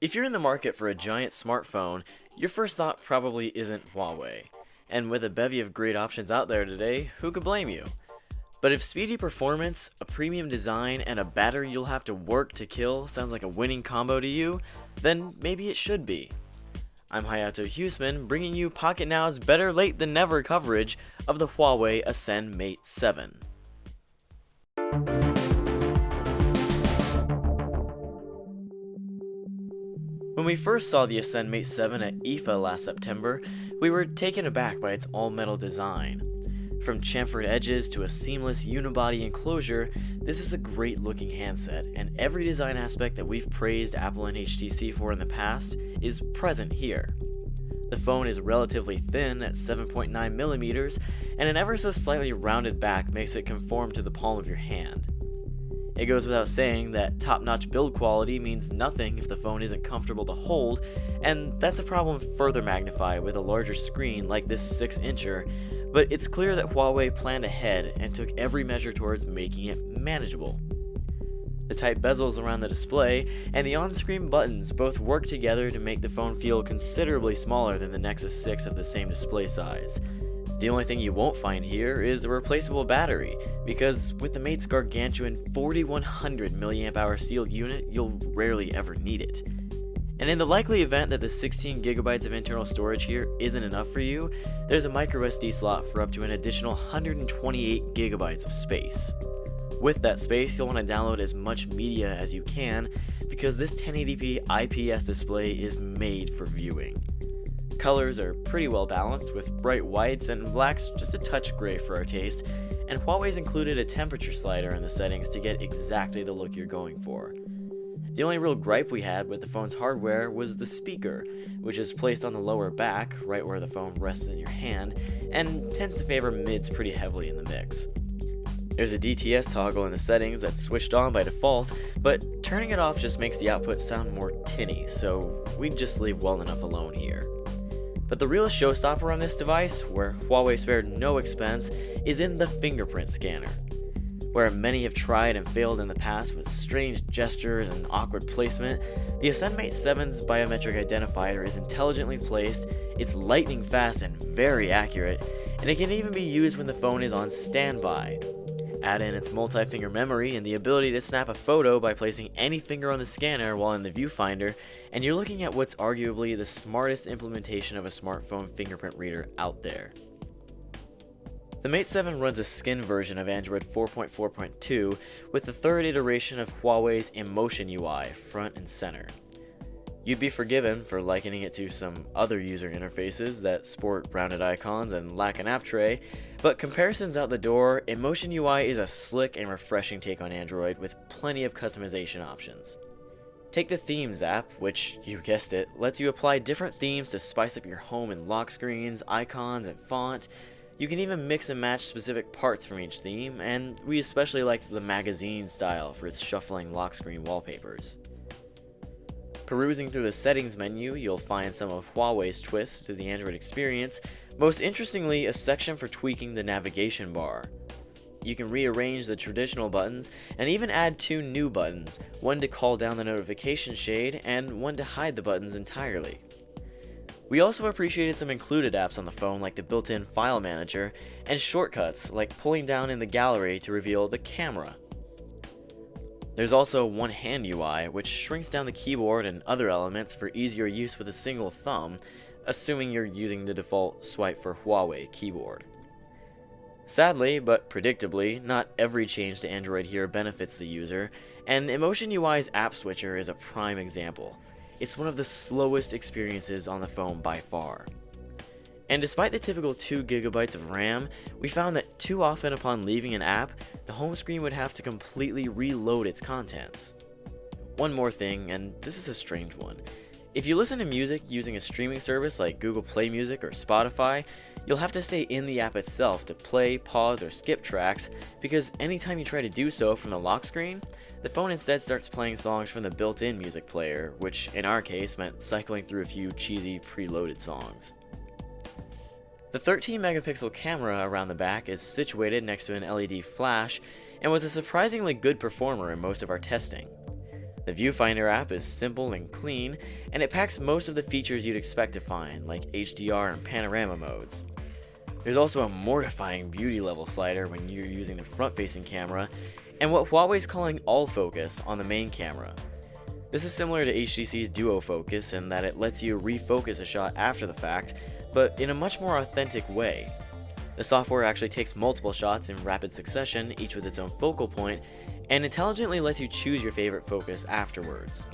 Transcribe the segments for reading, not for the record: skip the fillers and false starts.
If you're in the market for a giant smartphone, your first thought probably isn't Huawei. And with a bevy of great options out there today, who could blame you? But if speedy performance, a premium design, and a battery you'll have to work to kill sounds like a winning combo to you, then maybe it should be. I'm Hayato Huseman, bringing you Pocketnow's better late than never coverage of the Huawei Ascend Mate 7. When we first saw the Ascend Mate 7 at IFA last September, we were taken aback by its all-metal design. From chamfered edges to a seamless unibody enclosure, this is a great-looking handset, and every design aspect that we've praised Apple and HTC for in the past is present here. The phone is relatively thin at 7.9mm, and an ever so slightly rounded back makes it conform to the palm of your hand. It goes without saying that top-notch build quality means nothing if the phone isn't comfortable to hold, and that's a problem further magnified with a larger screen like this 6-incher, but it's clear that Huawei planned ahead and took every measure towards making it manageable. The tight bezels around the display and the on-screen buttons both work together to make the phone feel considerably smaller than the Nexus 6 of the same display size. The only thing you won't find here is a replaceable battery, because with the Mate's gargantuan 4100 mAh sealed unit, you'll rarely ever need it. And in the likely event that the 16GB of internal storage here isn't enough for you, there's a microSD slot for up to an additional 128GB of space. With that space, you'll want to download as much media as you can, because this 1080p IPS display is made for viewing. Colors are pretty well balanced, with bright whites and blacks just a touch gray for our taste, and Huawei's included a temperature slider in the settings to get exactly the look you're going for. The only real gripe we had with the phone's hardware was the speaker, which is placed on the lower back, right where the phone rests in your hand, and tends to favor mids pretty heavily in the mix. There's a DTS toggle in the settings that's switched on by default, but turning it off just makes the output sound more tinny, so we'd just leave well enough alone here. But the real showstopper on this device, where Huawei spared no expense, is in the fingerprint scanner. Where many have tried and failed in the past with strange gestures and awkward placement, the Ascend Mate 7's biometric identifier is intelligently placed, it's lightning fast and very accurate, and it can even be used when the phone is on standby. Add in its multi-finger memory and the ability to snap a photo by placing any finger on the scanner while in the viewfinder, and you're looking at what's arguably the smartest implementation of a smartphone fingerprint reader out there. The Mate 7 runs a skin version of Android 4.4.2 with the third iteration of Huawei's Emotion UI front and center. You'd be forgiven for likening it to some other user interfaces that sport rounded icons and lack an app tray, but comparisons out the door, Emotion UI is a slick and refreshing take on Android with plenty of customization options. Take the Themes app, which, you guessed it, lets you apply different themes to spice up your home and lock screens, icons, and font. You can even mix and match specific parts from each theme, and we especially liked the magazine style for its shuffling lock screen wallpapers. Perusing through the settings menu, you'll find some of Huawei's twists to the Android experience, most interestingly a section for tweaking the navigation bar. You can rearrange the traditional buttons and even add 2 new buttons, one to call down the notification shade and one to hide the buttons entirely. We also appreciated some included apps on the phone like the built-in file manager and shortcuts like pulling down in the gallery to reveal the camera. There's also One Hand UI, which shrinks down the keyboard and other elements for easier use with a single thumb, assuming you're using the default swipe for Huawei keyboard. Sadly, but predictably, not every change to Android here benefits the user, and Emotion UI's app switcher is a prime example. It's one of the slowest experiences on the phone by far. And despite the typical 2GB of RAM, we found that too often upon leaving an app, the home screen would have to completely reload its contents. One more thing, and this is a strange one. If you listen to music using a streaming service like Google Play Music or Spotify, you'll have to stay in the app itself to play, pause, or skip tracks, because anytime you try to do so from the lock screen, the phone instead starts playing songs from the built-in music player, which in our case meant cycling through a few cheesy preloaded songs. The 13-megapixel camera around the back is situated next to an LED flash and was a surprisingly good performer in most of our testing. The Viewfinder app is simple and clean, and it packs most of the features you'd expect to find, like HDR and panorama modes. There's also a mortifying beauty level slider when you're using the front-facing camera, and what Huawei's calling all focus on the main camera. This is similar to HTC's duo focus in that it lets you refocus a shot after the fact, but in a much more authentic way. The software actually takes multiple shots in rapid succession, each with its own focal point, and intelligently lets you choose your favorite focus afterwards.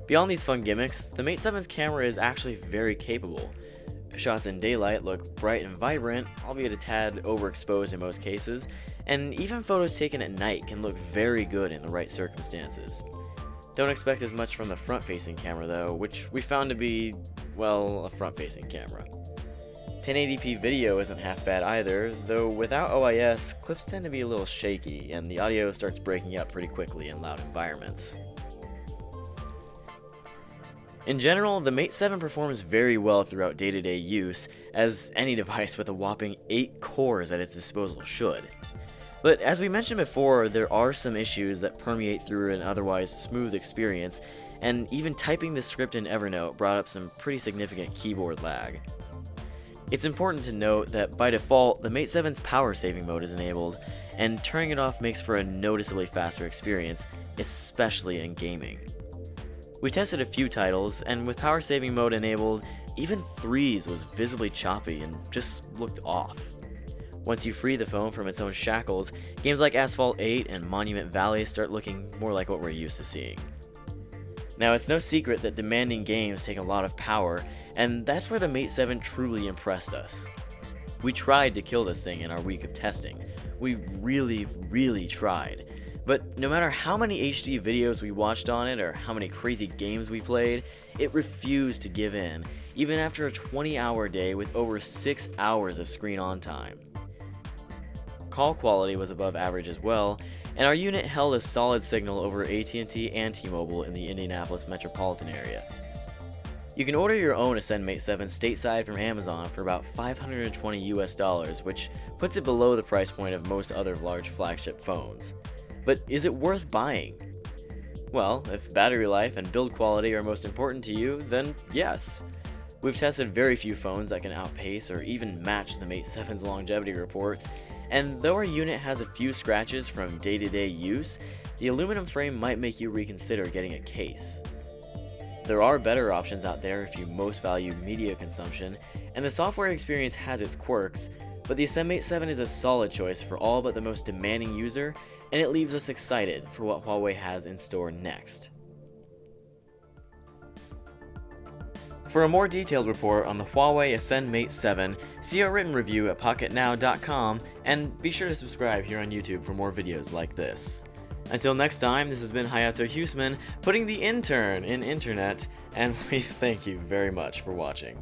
Beyond these fun gimmicks, the Mate 7's camera is actually very capable. Shots in daylight look bright and vibrant, albeit a tad overexposed in most cases, and even photos taken at night can look very good in the right circumstances. Don't expect as much from the front-facing camera though, which we found to be, well, a front-facing camera. 1080p video isn't half bad either, though without OIS, clips tend to be a little shaky, and the audio starts breaking up pretty quickly in loud environments. In general, the Mate 7 performs very well throughout day-to-day use, as any device with a whopping 8 cores at its disposal should. But as we mentioned before, there are some issues that permeate through an otherwise smooth experience, and even typing the script in Evernote brought up some pretty significant keyboard lag. It's important to note that by default, the Mate 7's power saving mode is enabled, and turning it off makes for a noticeably faster experience, especially in gaming. We tested a few titles, and with power saving mode enabled, even Threes was visibly choppy and just looked off. Once you free the phone from its own shackles, games like Asphalt 8 and Monument Valley start looking more like what we're used to seeing. Now, it's no secret that demanding games take a lot of power, and that's where the Mate 7 truly impressed us. We tried to kill this thing in our week of testing. We really tried. But no matter how many HD videos we watched on it or how many crazy games we played, it refused to give in, even after a 20-hour day with over 6 hours of screen on time. Call quality was above average as well, and our unit held a solid signal over AT&T and T-Mobile in the Indianapolis metropolitan area. You can order your own Ascend Mate 7 stateside from Amazon for about $520 US, which puts it below the price point of most other large flagship phones. But is it worth buying? Well, if battery life and build quality are most important to you, then yes. We've tested very few phones that can outpace or even match the Mate 7's longevity reports, and though our unit has a few scratches from day-to-day use, the aluminum frame might make you reconsider getting a case. There are better options out there if you most value media consumption, and the software experience has its quirks, but the Ascend Mate 7 is a solid choice for all but the most demanding user, and it leaves us excited for what Huawei has in store next. For a more detailed report on the Huawei Ascend Mate 7, see our written review at Pocketnow.com, and be sure to subscribe here on YouTube for more videos like this. Until next time, this has been Hayato Huseman, putting the intern in internet, and we thank you very much for watching.